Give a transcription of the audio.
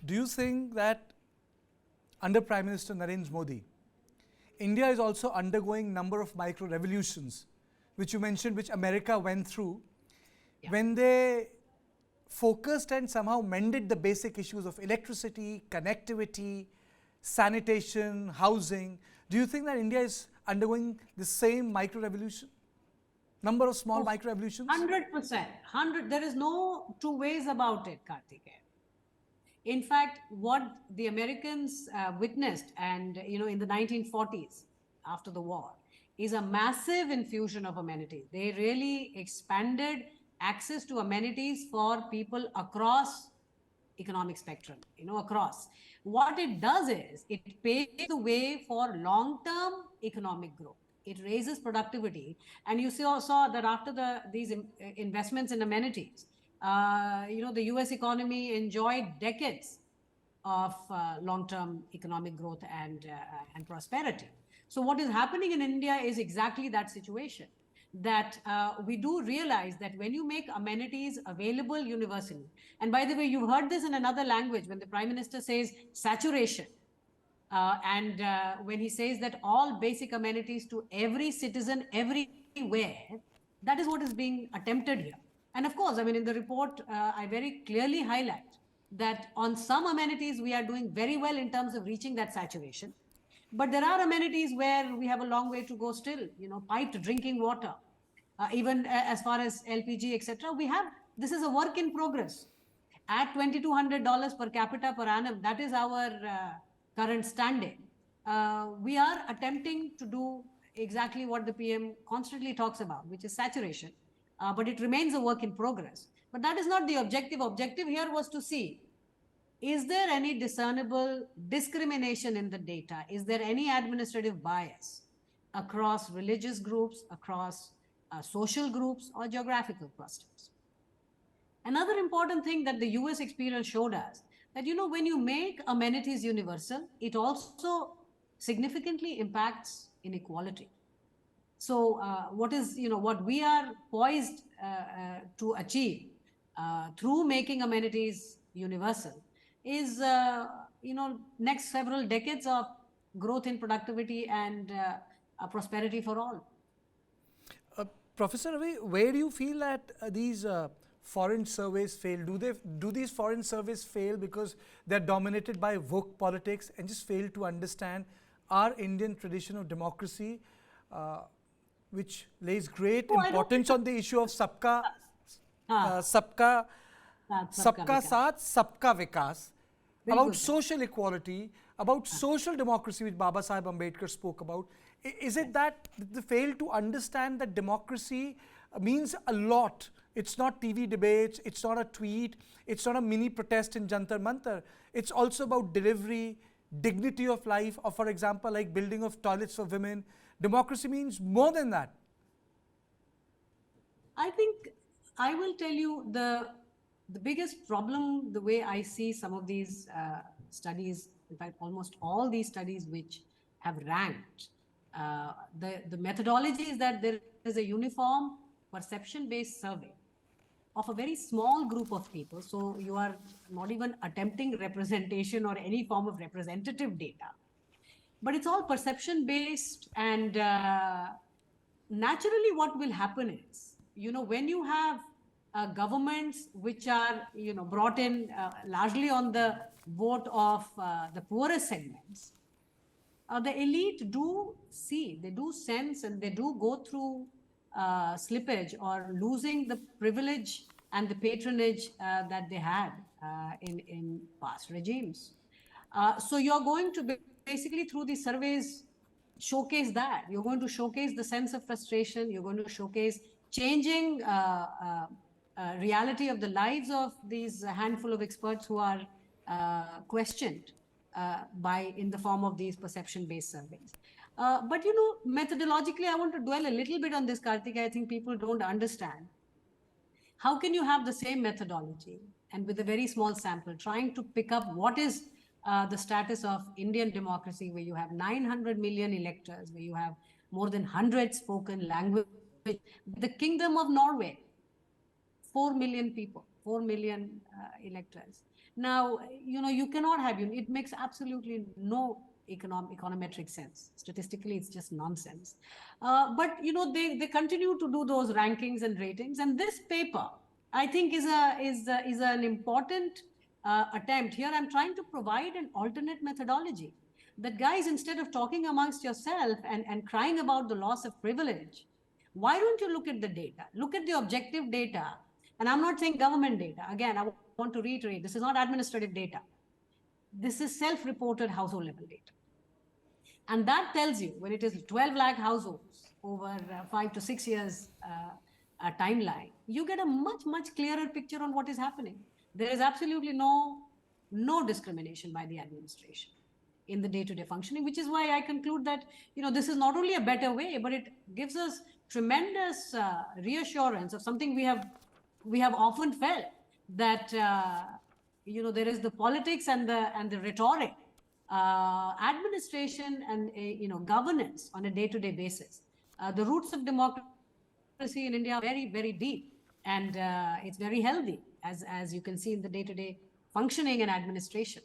do you think that under Prime Minister Narendra Modi, India is also undergoing number of micro revolutions, which you mentioned, which America went through, when they focused and somehow mended the basic issues of electricity, connectivity, sanitation, housing. Do you think that India is undergoing the same micro revolution? Number of small micro revolutions? 100%. There is no two ways about it, Karthikeya. In fact, what the Americans witnessed, and in the 1940s, after the war, is a massive infusion of amenities. They really expanded access to amenities for people across economic spectrum, across. What it does is, it paves the way for long-term economic growth. It raises productivity. And you saw that after these investments in amenities, the US economy enjoyed decades of long-term economic growth and prosperity. So what is happening in India is exactly that situation, that we do realize that when you make amenities available universally, and by the way, you heard this in another language when the Prime Minister says saturation, and when he says that all basic amenities to every citizen everywhere, that is what is being attempted here. And of course, in the report, I very clearly highlight that on some amenities, we are doing very well in terms of reaching that saturation. But there are amenities where we have a long way to go still, piped drinking water, even as far as LPG, etc. This is a work in progress. At $2,200 per capita per annum, that is our current standing. We are attempting to do exactly what the PM constantly talks about, which is saturation. But it remains a work in progress. But that is not the objective. Objective here was to see, is there any discernible discrimination in the data? Is there any administrative bias across religious groups, across social groups, or geographical clusters? Another important thing that the US experience showed us, that when you make amenities universal, it also significantly impacts inequality. So what we are poised to achieve through making amenities universal is next several decades of growth in productivity and prosperity for all. Professor Ravi, where do you feel that these foreign surveys fail? Do these foreign surveys fail because they're dominated by woke politics and just fail to understand our Indian tradition of democracy, which lays great importance on the issue of sabka saath, sabka vikas, about social equality, about social democracy, which Baba Sahib Ambedkar spoke about? Is it that they fail to understand that democracy means a lot? It's not TV debates, it's not a tweet, it's not a mini protest in Jantar Mantar. It's also about delivery, dignity of life, or for example, like building of toilets for women. Democracy means more than that. I think I will tell you the biggest problem, the way I see some of these studies, in fact, almost all these studies which have ranked, the methodology is that there is a uniform perception-based survey of a very small group of people. So you are not even attempting representation or any form of representative data. But it's all perception-based, and naturally what will happen is, when you have governments which are, brought in largely on the vote of the poorest segments, the elite do see, they do sense, and they do go through slippage or losing the privilege and the patronage that they had in past regimes. So you're going to basically, through these surveys, showcase that. You're going to showcase the sense of frustration. You're going to showcase changing reality of the lives of these handful of experts who are questioned in the form of these perception-based surveys. But methodologically, I want to dwell a little bit on this, Karthik. I think people don't understand. How can you have the same methodology and with a very small sample trying to pick up what is the status of Indian democracy, where you have 900 million electors, where you have more than 100 spoken language? The Kingdom of Norway, 4 million people, 4 million electors. Now, you cannot have, it makes absolutely no econometric sense. Statistically, it's just nonsense. But, they continue to do those rankings and ratings. And this paper, I think, is an important attempt. Here, I'm trying to provide an alternate methodology. That, guys, instead of talking amongst yourself and crying about the loss of privilege, why don't you look at the data? Look at the objective data. And I'm not saying government data. Again, I want to reiterate, this is not administrative data. This is self-reported household level data. And that tells you, when it is 12 lakh households over 5 to 6 years timeline, you get a much, much clearer picture on what is happening. There is absolutely no discrimination by the administration in the day-to-day functioning, which is why I conclude that, this is not only a better way, but it gives us tremendous reassurance of something we have often felt, that there is the politics and the rhetoric, administration and governance on a day-to-day basis. The roots of democracy in India are very, very deep, and it's very healthy, as you can see in the day-to-day functioning and administration.